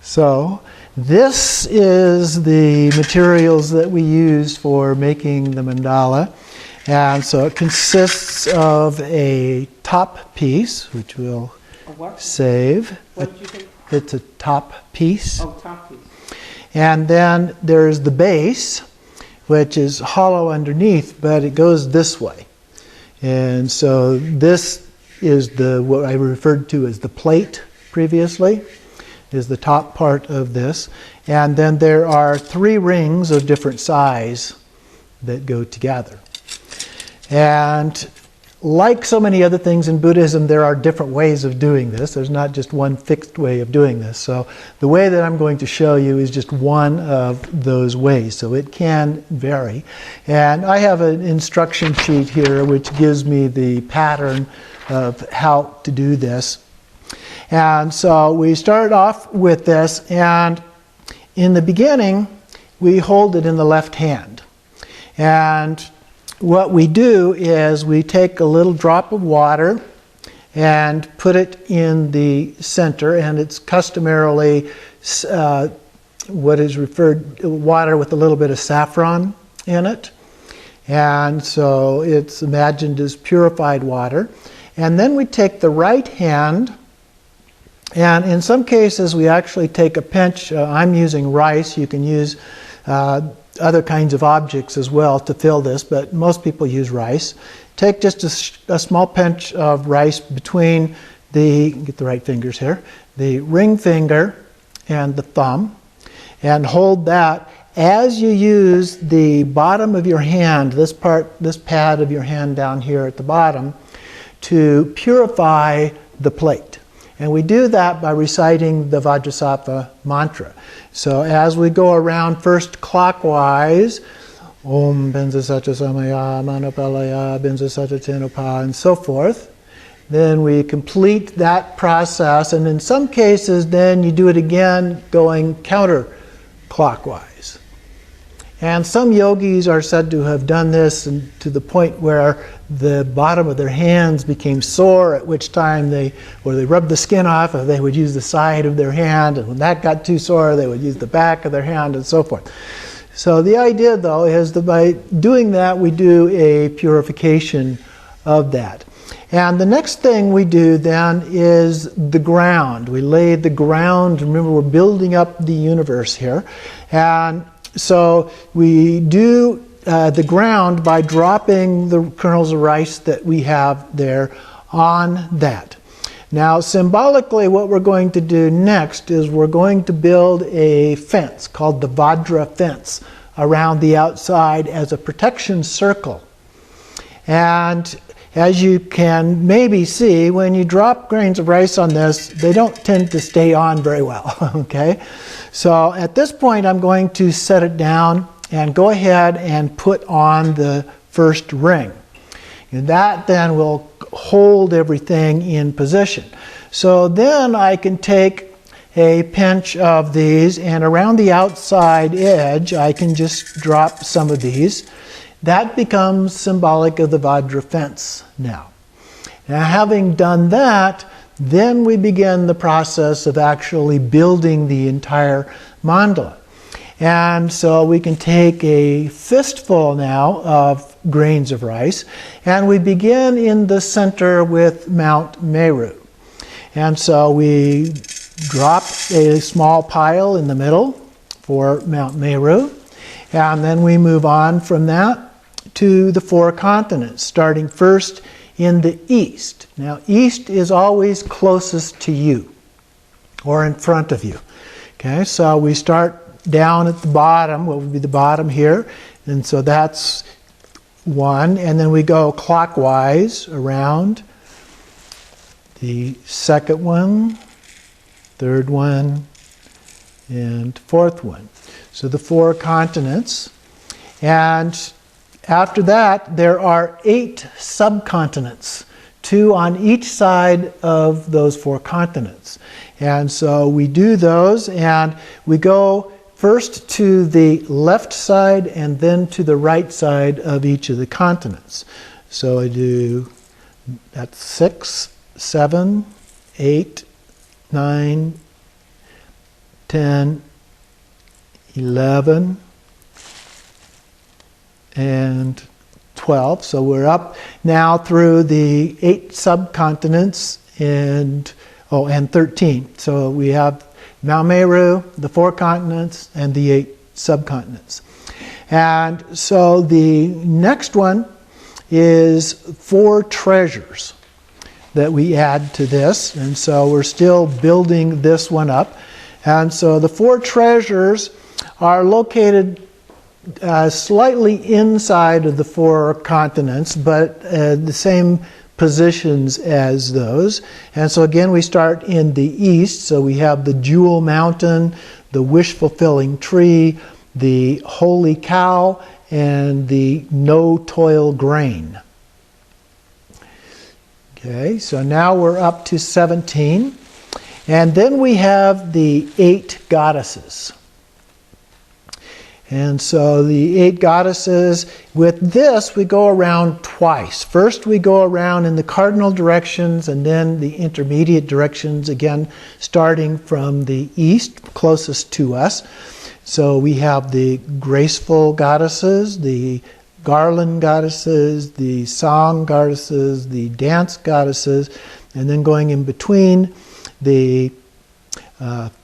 So this is the materials that we use for making the mandala. And so it consists of a top piece, which we'll save. What did you say? It's a top piece. Oh, top piece. And then there's the base, which is hollow underneath, but it goes this way. And so this is what I referred to as the plate previously, is the top part of this. And then there are 3 rings of different size that go together. And like so many other things in Buddhism, there are different ways of doing this. There's not just one fixed way of doing this. So the way that I'm going to show you is just one of those ways. So it can vary. And I have an instruction sheet here which gives me the pattern of how to do this. And so we start off with this, and in the beginning, we hold it in the left hand. And what we do is we take a little drop of water and put it in the center, and it's customarily what is referred to water with a little bit of saffron in it. And so it's imagined as purified water. And then we take the right hand, and in some cases we actually take a pinch. I'm using rice. You can use other kinds of objects as well to fill this, but most people use rice. Take just a small pinch of rice between get the right fingers here, the ring finger and the thumb, and hold that as you use the bottom of your hand, this pad of your hand down here at the bottom, to purify the plate. And we do that by reciting the Vajrasattva mantra. So as we go around first clockwise, Om Benza Sacha Samaya Manapalaya Benza Sacha Tenupa, and so forth, then we complete that process. And in some cases, then you do it again going counterclockwise. And some yogis are said to have done this to the point where the bottom of their hands became sore, at which time they rubbed the skin off, or they would use the side of their hand, and when that got too sore, they would use the back of their hand, and so forth. So the idea, though, is that by doing that, we do a purification of that. And the next thing we do then is the ground. We lay the ground. Remember, we're building up the universe here. And so we do the ground by dropping the kernels of rice that we have there on that. Now, symbolically, what we're going to do next is we're going to build a fence called the Vajra fence around the outside as a protection circle. And as you can maybe see, when you drop grains of rice on this, they don't tend to stay on very well, okay? So at this point, I'm going to set it down and go ahead and put on the first ring. And that then will hold everything in position. So then I can take a pinch of these, and around the outside edge, I can just drop some of these. That becomes symbolic of the Vajra fence now. Now, having done that, then we begin the process of actually building the entire mandala. And so we can take a fistful now of grains of rice, and we begin in the center with Mount Meru. And so we drop a small pile in the middle for Mount Meru, and then we move on from that to the 4 continents, starting first in the east. Now, east is always closest to you, or in front of you. Okay, so we start down at the bottom, what would be the bottom here, and so that's 1, and then we go clockwise around the second one, third one, and fourth one. So the 4 continents. And after that, there are 8 subcontinents, 2 on each side of those 4 continents. And so we do those, and we go first to the left side and then to the right side of each of the continents. So I do, that's 6, 7, 8, 9, 10, 11, and 12. So we're up now through the 8 subcontinents and 13. So we have Mount Meru, the 4 continents, and the 8 subcontinents. And so the next one is 4 treasures that we add to this. And so we're still building this one up. And so the 4 treasures are located slightly inside of the 4 continents, but the same positions as those. And so again, we start in the east. So we have the Jewel Mountain, the Wish-Fulfilling Tree, the Holy Cow, and the No-Toil Grain. Okay, so now we're up to 17. And then we have the 8 goddesses. And so the 8 goddesses, with this we go around twice. First we go around in the cardinal directions and then the intermediate directions, again starting from the east closest to us. So we have the graceful goddesses, the garland goddesses, the song goddesses, the dance goddesses, and then going in between the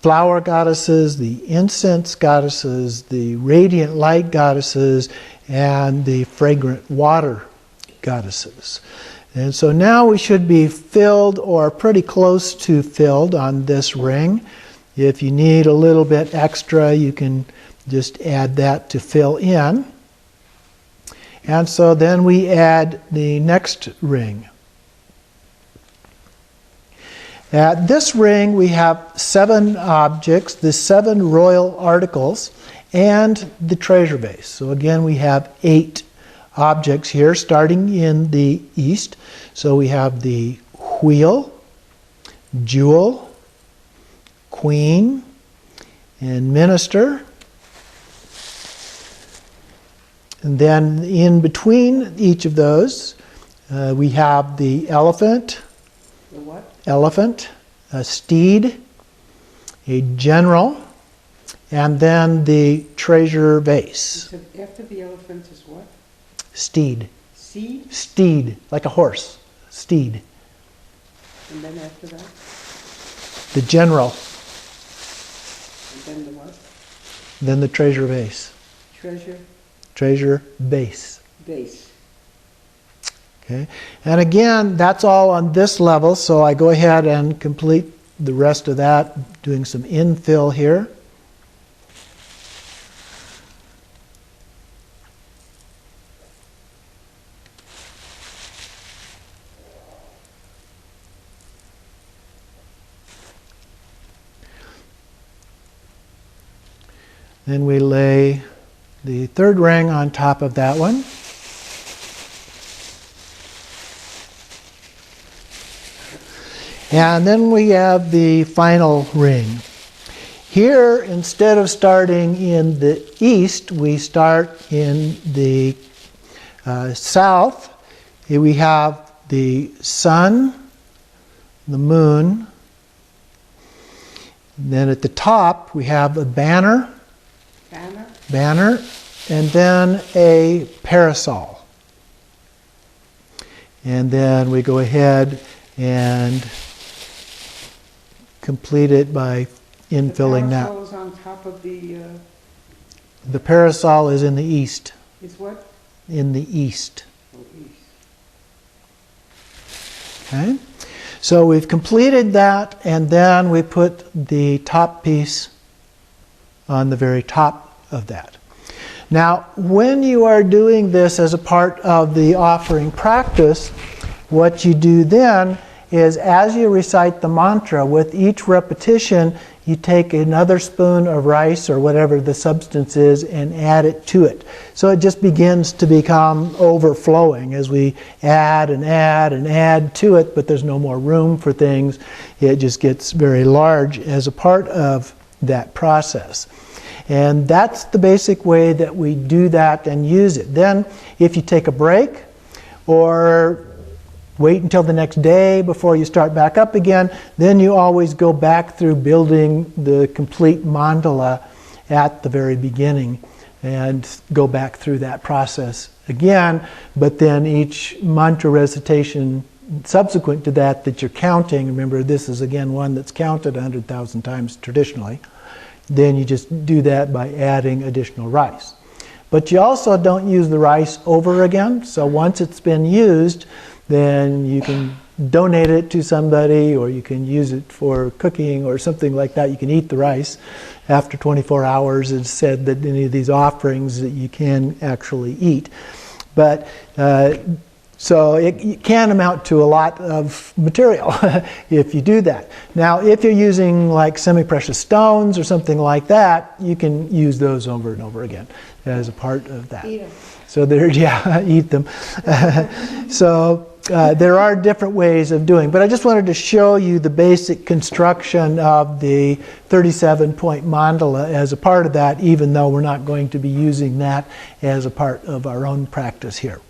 flower goddesses, the incense goddesses, the radiant light goddesses, and the fragrant water goddesses. And so now we should be filled or pretty close to filled on this ring. If you need a little bit extra, you can just add that to fill in. And so then we add the next ring. At this ring we have 7 objects, the 7 royal articles, and the treasure base. So again we have 8 objects here starting in the east. So we have the wheel, jewel, queen, and minister. And then in between each of those we have the elephant. The what? Elephant, a steed, a general, and then the treasure vase. You said after the elephant is what? Steed. Seed? Steed, like a horse. Steed. And then after that? The general. And then the what? Then the treasure vase. Treasure? Treasure base. Base. Okay. And again, that's all on this level, so I go ahead and complete the rest of that, doing some infill here. Then we lay the 3rd ring on top of that one. And then we have the final ring. Here, instead of starting in the east, we start in the south. Here we have the sun, the moon. And then at the top, we have a banner. Banner. And then a parasol. And then we go ahead and complete it by infilling that. The parasol is on top of the... The parasol is in the east. Is what? In the east. Oh, east. Okay? So we've completed that, and then we put the top piece on the very top of that. Now, when you are doing this as a part of the offering practice, what you do then is as you recite the mantra, with each repetition, you take another spoon of rice or whatever the substance is and add it to it. So it just begins to become overflowing as we add and add and add to it, but there's no more room for things. It just gets very large as a part of that process. And that's the basic way that we do that and use it. Then if you take a break or wait until the next day before you start back up again. Then you always go back through building the complete mandala at the very beginning and go back through that process again. But then each mantra recitation subsequent to that you're counting, remember this is again one that's counted 100,000 times traditionally, then you just do that by adding additional rice. But you also don't use the rice over again, so once it's been used, then you can donate it to somebody, or you can use it for cooking or something like that. You can eat the rice after 24 hours. It's said that any of these offerings that you can actually eat. But so it can amount to a lot of material if you do that. Now, if you're using like semi-precious stones or something like that, you can use those over and over again as a part of that. Eat 'em. So there, yeah, eat them. So there are different ways of doing, but I just wanted to show you the basic construction of the 37-point mandala as a part of that, even though we're not going to be using that as a part of our own practice here.